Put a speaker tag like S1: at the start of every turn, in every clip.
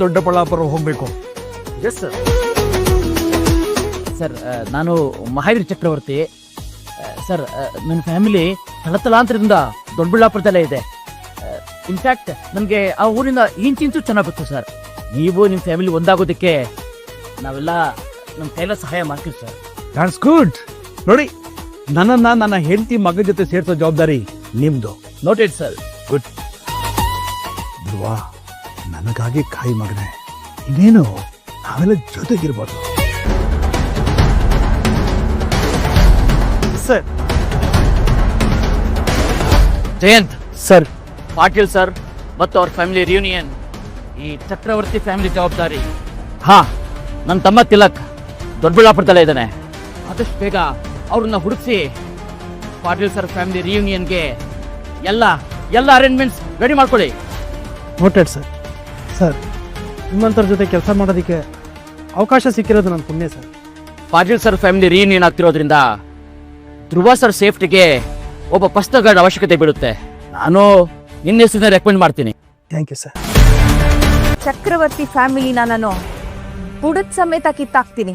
S1: ದೊಡ್ಡಬಳ್ಳಾಪುರ ಹೋಗ್ಬೇಕು.
S2: Yes sir. Sir ನಾನು ಮಹಾವೀರ್ ಚಕ್ರವರ್ತಿ. Sir ನನ್ನ ಫ್ಯಾಮಿಲಿ ತಲತಲಾಂತರದಿಂದ ದೊಡ್ಡಬಳ್ಳಾಪುರದಲ್ಲೇ ಇದೆ. ಇನ್ಫ್ಯಾಕ್ಟ್ ನನಗೆ ಆ ಊರಿಂದ ಇಂಚಿಂಚು ಚೆನ್ನಾಗಿ ಗೊತ್ತು ಸರ್. ನೀವು ನಿಮ್ಮ ಫ್ಯಾಮಿಲಿ ಒಂದಾಗೋದಕ್ಕೆ ನಾವೆಲ್ಲ ನಮ್ಮ ಕೈಲ ಸಹಾಯ ಮಾಡ್ತೀವಿ ಸರ್.
S1: That's good. ನೋಡಿ, ನನ್ನ ಹೆಂಡತಿ ಮಗ ಜೊತೆ ಸೇರ್ಸೋ ಜವಾಬ್ದಾರಿ ನಿಮ್ದು.
S2: Noted sir.
S1: ಗುಡ್. ಧ್ರುವ, ನನಗಾಗಿ ಕಾಯಿ ಮಗನೆ, ಇನ್ನೇನು ನಾವೆಲ್ಲ ಜೊತೆಗಿರ್ಬೋದು.
S2: Sir Jayanth
S1: sir,
S2: Patil sir ಮತ್ತು ಅವ್ರ ಫ್ಯಾಮಿಲಿ ರಿಯೂನಿಯನ್ ಈ ಚಕ್ರವರ್ತಿ ಫ್ಯಾಮಿಲಿ ಜವಾಬ್ದಾರಿ. ಹಾ, ನನ್ನ ತಮ್ಮ ತಿಲಕ್ ದೊಡ್ಡಬಳ್ಳಾಪುರದಲ್ಲೇ ಇದ್ದಾನೆ. ಆದಷ್ಟು ಬೇಗ ಅವ್ರನ್ನ ಹುಡುಕಿಸಿ ಪಾಟೀಲ್ ಸರ್ ಫ್ಯಾಮಿಲಿ ರಿಯೂನಿಯನ್ಗೆ ಎಲ್ಲ ಅರೇಂಜ್ಮೆಂಟ್ಸ್ ರೆಡಿ ಮಾಡ್ಕೊಳ್ಳಿ.
S3: Noted sir. ಸರ್, ನಿಮ್ಮಂಥವ್ರ ಜೊತೆ ಕೆಲಸ ಮಾಡೋದಕ್ಕೆ ಅವಕಾಶ ಸಿಕ್ಕಿರೋದು ನನ್ನ ಪುಣ್ಯ sir.
S2: Patil sir family reunion ಆಗ್ತಿರೋದ್ರಿಂದ ಧ್ರುವ ಸರ್ ಸೇಫ್ಟಿಗೆ ಒಬ್ಬ ಪರ್ಸನಲ್ ಗಾರ್ಡ್ ಅವಶ್ಯಕತೆ ಬೀಳುತ್ತೆ. ನಾನು ನಿನ್ನ ಹೆಸರನ್ನ ರೆಕಮೆಂಡ್ ಮಾಡ್ತೀನಿ.
S3: Thank you sir.
S4: ಚಕ್ರವರ್ತಿ ಫ್ಯಾಮಿಲಿನ ನಾನು ಬುಡದ ಸಮೇತ ಕಿತ್ತಾಕ್ತೀನಿ.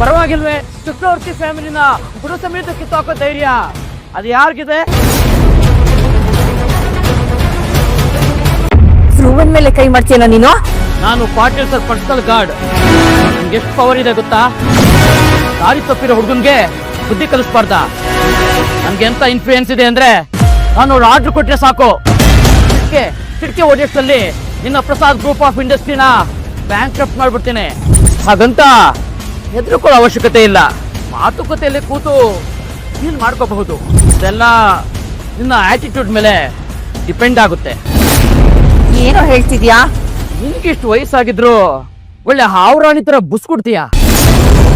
S2: ಪರವಾಗಿಲ್ವೇ, ಚಕ್ರವರ್ತಿ ಫ್ಯಾಮಿಲಿನ ಬುಡ ಸಮೇತ ಕಿತ್ತಾಕೋ ಧೈರ್ಯ ಅದು ಯಾರಿಗಿದೆ?
S4: ಧ್ರುವನ್ ಮೇಲೆ ಕೈ ಮಾಡ್ತೀಯಲ್ಲ ನೀನು?
S2: ನಾನು ಪಾಟೀಲ್ ಸರ್ ಪರ್ಸನಲ್ ಗಾರ್ಡ್. ನಿಮ್ಗೆ ಎಷ್ಟು ಪವರ್ ಇದೆ ಗೊತ್ತಾ? ದಾರಿ ತಪ್ಪಿರೋ ಹುಡುಗನ್ಗೆ ಬುದ್ಧಿ ಕಲಿಸ್ಬಾರ್ದ. ನನ್ಗೆ ಎಂತ ಇನ್ಫ್ಲೂಯೆನ್ಸ್ ಇದೆ ಅಂದ್ರೆ ನಾನು ಆರ್ಡರ್ ಕೊಟ್ಟರೆ ಸಾಕು, ಕಿಟಕಿ ಓಡಿಯಸ್ನಲ್ಲಿ ನಿನ್ನ ಪ್ರಸಾದ್ ಗ್ರೂಪ್ ಆಫ್ ಇಂಡಸ್ಟ್ರಿನ ಬ್ಯಾಂಕ್ರಪ್ಟ್ ಮಾಡ್ಬಿಡ್ತೇನೆ. ಹಾಗಂತ ಹೆದರ್ಕೊಳ್ಳೋ ಅವಶ್ಯಕತೆ ಇಲ್ಲ. ಮಾತುಕತೆಯಲ್ಲಿ ಕೂತು ಡೀಲ್ ಮಾಡ್ಕೋಬಹುದು. ಇದೆಲ್ಲ ನಿನ್ನ ಆಟಿಟ್ಯೂಡ್ ಮೇಲೆ ಡಿಪೆಂಡ್ ಆಗುತ್ತೆ.
S4: ಏನೋ ಹೇಳ್ತಿದ್ಯಾ?
S2: ನಿನ್ಗೆ ಇಷ್ಟು ವಯಸ್ಸಾಗಿದ್ರು ಒಳ್ಳೆ ಹಾವ್ರಾಣಿ ತರ ಬುಸ್ಕೊಡ್ತೀಯ.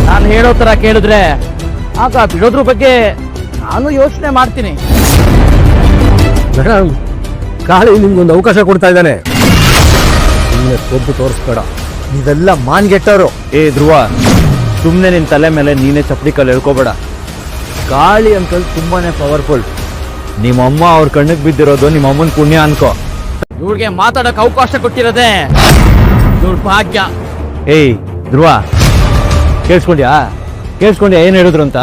S2: ನಾನು ಹೇಳೋ ತರ ಕೇಳಿದ್ರೆ ಆಗ ಬಿಡೋದ್ರ ಬಗ್ಗೆ ನಾನು ಯೋಚನೆ ಮಾಡ್ತೀನಿ.
S1: ಮೇಡಮ್, ಕಾಳಿ ನಿಮ್ಗೊಂದು ಅವಕಾಶ ಕೊಡ್ತಾ ಇದ್ದಾನೆ. ನಿನ್ನೆ ಕೊಬ್ಬು ತೋರಿಸ್ಬೇಡ, ನೀವೆಲ್ಲ ಮಾನ್ಗೆಟ್ಟವರು.
S5: ಏ ಧ್ರುವ, ಸುಮ್ಮನೆ ನಿನ್ನ ತಲೆ ಮೇಲೆ ನೀನೇ ಚಪ್ಪಡಿ ಕಲ್ಲು ಹೇಳ್ಕೋಬೇಡ. ಗಾಳಿ ಅಂಕಲ್ ತುಂಬಾನೇ ಪವರ್ಫುಲ್. ನಿಮ್ಮಮ್ಮ ಅವ್ರ ಕಣ್ಣಿಗೆ ಬಿದ್ದಿರೋದು ನಿಮ್ಮ ಅಮ್ಮನ ಪುಣ್ಯ ಅನ್ಕೋ.
S2: ಇವ್ರಿಗೆ ಮಾತಾಡಕ್ ಅವಕಾಶ ಕೊಟ್ಟಿರೋದೆ ಇವ್ರ ಭಾಗ್ಯ.
S5: ಏಯ್ ಧ್ರುವ, ಕೇಳಿಸ್ಕೊಂಡ್ಯಾ ಏನು ಹೇಳಿದ್ರು ಅಂತ?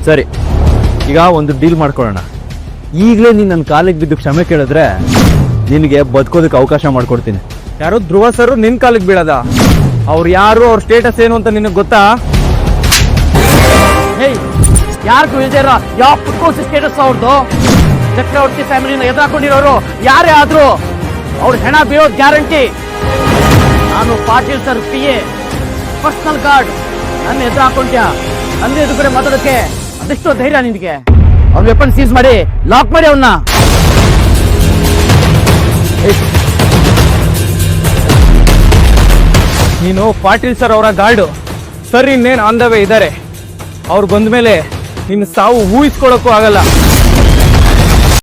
S5: ಸರಿ, ಈಗ ಒಂದು ಡೀಲ್ ಮಾಡ್ಕೊಳ್ಳೋಣ. ಈಗಲೇ ನೀನು ನನ್ನ ಕಾಲಿಗೆ ಬಿದ್ದು ಕ್ಷಮೆ ಕೇಳಿದ್ರೆ ನಿನಗೆ ಬದುಕೋದಕ್ಕೆ ಅವಕಾಶ ಮಾಡ್ಕೊಡ್ತೀನಿ.
S3: ಯಾರು ಧ್ರುವ ಸರ್ ನಿನ್ ಕಾಲಿಗೆ ಬೀಳದ? ಅವ್ರು ಯಾರು, ಅವ್ರ ಸ್ಟೇಟಸ್ ಏನು ಅಂತ ನಿನಗೆ ಗೊತ್ತಾ?
S2: ಹೇಯ್, ಯಾರಿಗೂ ಇಲ್ದೇ ಇರೋ ಯಾವ ಫುಟ್ಬಾಲ್ ಸ್ಟೇಟಸ್ ಅವ್ರದ್ದು? ಚಕ್ರವರ್ತಿ ಫ್ಯಾಮಿಲಿನ ಎದುರಾಕೊಂಡಿರೋರು ಯಾರೇ ಆದ್ರೂ ಅವ್ರ ಹೆಣ ಬೀಳೋದು ಗ್ಯಾರಂಟಿ. ನಾನು Patil sir PA personal guard. ನನ್ನ ಎದುರು ಹಾಕೊಂಡ್ಯಾ? ನನ್ನ ಎದುರುಗಡೆ ಮಾತಾಡೋಕೆ ಅದೆಷ್ಟೋ ಧೈರ್ಯ ನಿನಗೆ? ಅವ್ನ ವೆಪನ್ ಸೀಸ್ ಮಾಡಿ ಲಾಕ್ ಮಾಡಿ ಅವನ್ನ.
S3: ನೀನು ಪಾಟೀಲ್ ಸರ್ ಅವರ ಗಾರ್ಡು. ಸರ್ ಇನ್ನೇನು ಆನ್ ದ ವೇ ಇದ್ದಾರೆ. ಅವ್ರು ಬಂದ ಮೇಲೆ ನಿನ್ನ ಸಾವು ಊಹಿಸ್ಕೊಳ್ಳೋಕ್ಕೂ ಆಗಲ್ಲ.